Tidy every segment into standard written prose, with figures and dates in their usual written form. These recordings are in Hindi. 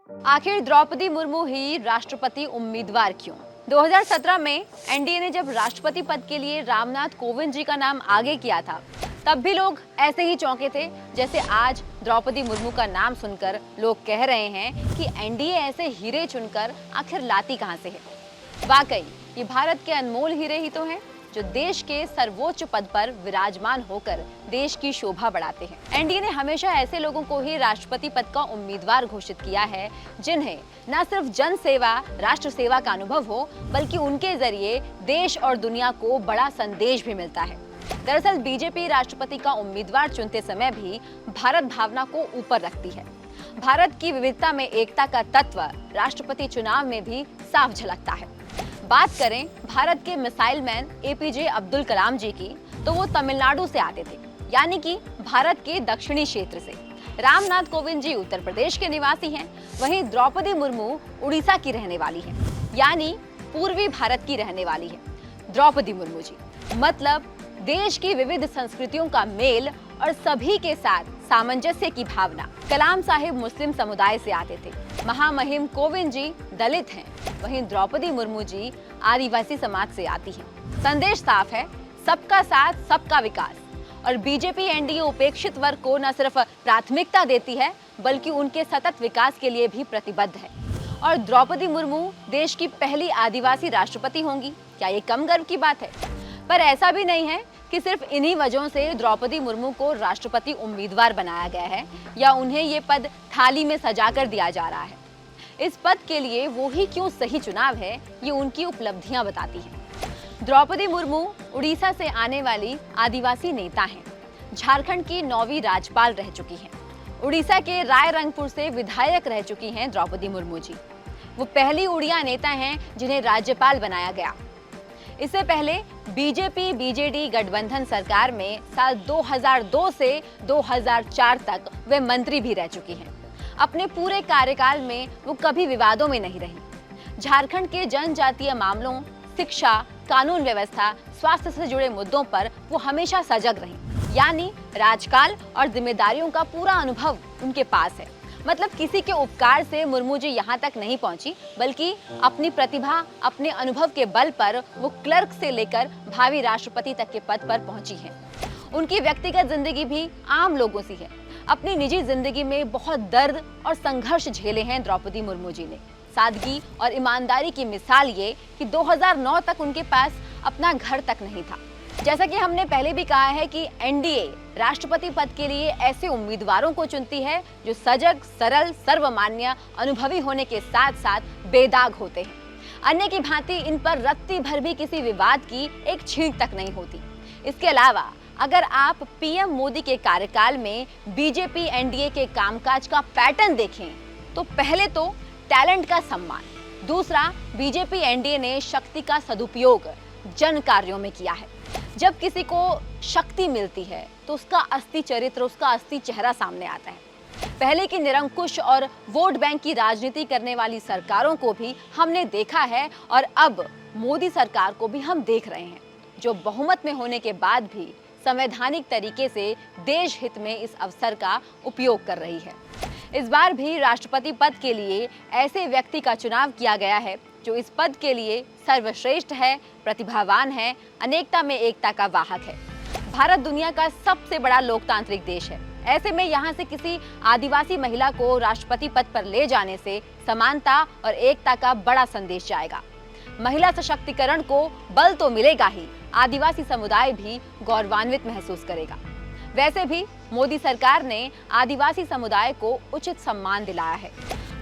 आखिर द्रौपदी मुर्मू ही राष्ट्रपति उम्मीदवार क्यों? 2017 में एनडीए ने जब राष्ट्रपति पद के लिए रामनाथ कोविंद जी का नाम आगे किया था, तब भी लोग ऐसे ही चौंके थे जैसे आज द्रौपदी मुर्मू का नाम सुनकर लोग कह रहे हैं कि एनडीए ऐसे हीरे चुनकर आखिर लाती कहां से है। वाकई ये भारत के अनमोल हीरे ही तो हैं जो देश के सर्वोच्च पद पर विराजमान होकर देश की शोभा बढ़ाते हैं। एनडीए ने हमेशा ऐसे लोगों को ही राष्ट्रपति पद का उम्मीदवार घोषित किया है जिन्हें न सिर्फ जन सेवा, राष्ट्र सेवा का अनुभव हो, बल्कि उनके जरिए देश और दुनिया को बड़ा संदेश भी मिलता है। दरअसल बीजेपी राष्ट्रपति का उम्मीदवार चुनते समय भी भारत भावना को ऊपर रखती है। भारत की विविधता में एकता का तत्व राष्ट्रपति चुनाव में भी साफ झलकता है। बात करें भारत के missile man APJ Abdul Kalam जी की, तो वो तमिलनाडु से आते थे, यानी कि भारत के दक्षिणी क्षेत्र से। रामनाथ कोविंद जी उत्तर प्रदेश के निवासी हैं, वहीं द्रौपदी मुर्मू उड़ीसा की रहने वाली हैं, यानी पूर्वी भारत की रहने वाली है द्रौपदी मुर्मू जी। मतलब देश की विविध संस्कृतियों का मेल और सभी के साथ सामंजस्य की भावना। कलाम साहिब मुस्लिम समुदाय से आते थे, महामहिम कोविंद जी दलित हैं, वहीं द्रौपदी मुर्मू जी आदिवासी समाज से आती हैं। संदेश साफ है, सबका साथ सबका विकास। और बीजेपी एनडीए उपेक्षित वर्ग को न सिर्फ प्राथमिकता देती है, बल्कि उनके सतत विकास के लिए भी प्रतिबद्ध है। और द्रौपदी मुर्मू देश की पहली आदिवासी राष्ट्रपति होंगी, क्या ये कम गर्व की बात है? पर ऐसा भी नहीं है कि सिर्फ इन्हीं वजहों से द्रौपदी मुर्मू को राष्ट्रपति उम्मीदवार बनाया गया है या उन्हें ये पद थाली में सजाकर दिया जा रहा है। इस पद के लिए वो ही क्यों सही चुनाव है, ये उनकी उपलब्धियां बताती हैं। द्रौपदी मुर्मू उड़ीसा से आने वाली आदिवासी नेता हैं। झारखंड की 9वीं राज्यपाल रह चुकी हैं। उड़ीसा के रायरंगपुर से विधायक रह चुकी हैं द्रौपदी मुर्मू जी। वो पहली उड़िया नेता हैं जिन्हें राज्यपाल बनाया गया। इससे पहले बीजेपी बीजेडी गठबंधन सरकार में साल 2002 से 2004 तक वे मंत्री भी रह चुकी हैं। अपने पूरे कार्यकाल में वो कभी विवादों में नहीं रही। झारखंड के जनजातीय मामलों, शिक्षा, कानून व्यवस्था, स्वास्थ्य से जुड़े मुद्दों पर वो हमेशा सजग रही। यानी राजकाल और जिम्मेदारियों का पूरा अनुभव उनके पास है। मतलब किसी के उपकार से मुर्मू जी यहाँ तक नहीं पहुंची, बल्कि अपनी प्रतिभा, अपने अनुभव के बल पर वो क्लर्क से लेकर भावी राष्ट्रपति तक के पद पर पहुंची हैं। उनकी व्यक्तिगत जिंदगी भी आम लोगों सी है। अपनी निजी जिंदगी में बहुत दर्द और संघर्ष झेले हैं द्रौपदी मुर्मू जी ने। सादगी और ईमानदारी की मिसाल ये कि 2009 तक उनके पास अपना घर तक नहीं था। जैसा कि हमने पहले भी कहा है कि एनडीए राष्ट्रपति पद के लिए ऐसे उम्मीदवारों को चुनती है जो सजग, सरल, सर्वमान्य, अनुभवी होने के साथ साथ बेदाग होते हैं। अन्य की भांति इन पर रत्ती भर भी किसी विवाद की एक छींट तक नहीं होती। इसके अलावा अगर आप पीएम मोदी के कार्यकाल में बीजेपी एनडीए के कामकाज का पैटर्न देखें, तो पहले तो टैलेंट का सम्मान, दूसरा बीजेपी एनडीए ने शक्ति का सदुपयोग जन कार्यों में किया है। जब किसी को शक्ति मिलती है तो उसका असली चरित्र, उसका असली चेहरा सामने आता है। पहले की निरंकुश और वोट बैंक की राजनीति करने वाली सरकारों को भी हमने देखा है और अब मोदी सरकार को भी हम देख रहे हैं, जो बहुमत में होने के बाद भी संवैधानिक तरीके से देश हित में इस अवसर का उपयोग कर रही है। इस बार भी राष्ट्रपति पद के लिए ऐसे व्यक्ति का चुनाव किया गया है जो इस पद के लिए सर्वश्रेष्ठ है, प्रतिभावान है, अनेकता में एकता का वाहक है। भारत दुनिया का सबसे बड़ा लोकतांत्रिक देश है। ऐसे में यहाँ से किसी आदिवासी महिला को राष्ट्रपति पद पर ले जाने से समानता और एकता का बड़ा संदेश जाएगा। महिला सशक्तिकरण को बल तो मिलेगा ही, आदिवासी समुदाय भी गौरवान्वित महसूस करेगा। वैसे भी मोदी सरकार ने आदिवासी समुदाय को उचित सम्मान दिलाया है।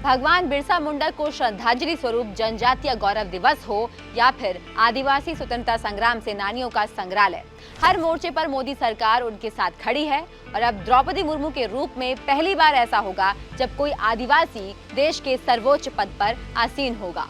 भगवान बिरसा मुंडा को श्रद्धांजलि स्वरूप जनजातीय गौरव दिवस हो या फिर आदिवासी स्वतंत्रता संग्राम सेनानियों का संग्रहालय, हर मोर्चे पर मोदी सरकार उनके साथ खड़ी है। और अब द्रौपदी मुर्मू के रूप में पहली बार ऐसा होगा जब कोई आदिवासी देश के सर्वोच्च पद पर आसीन होगा।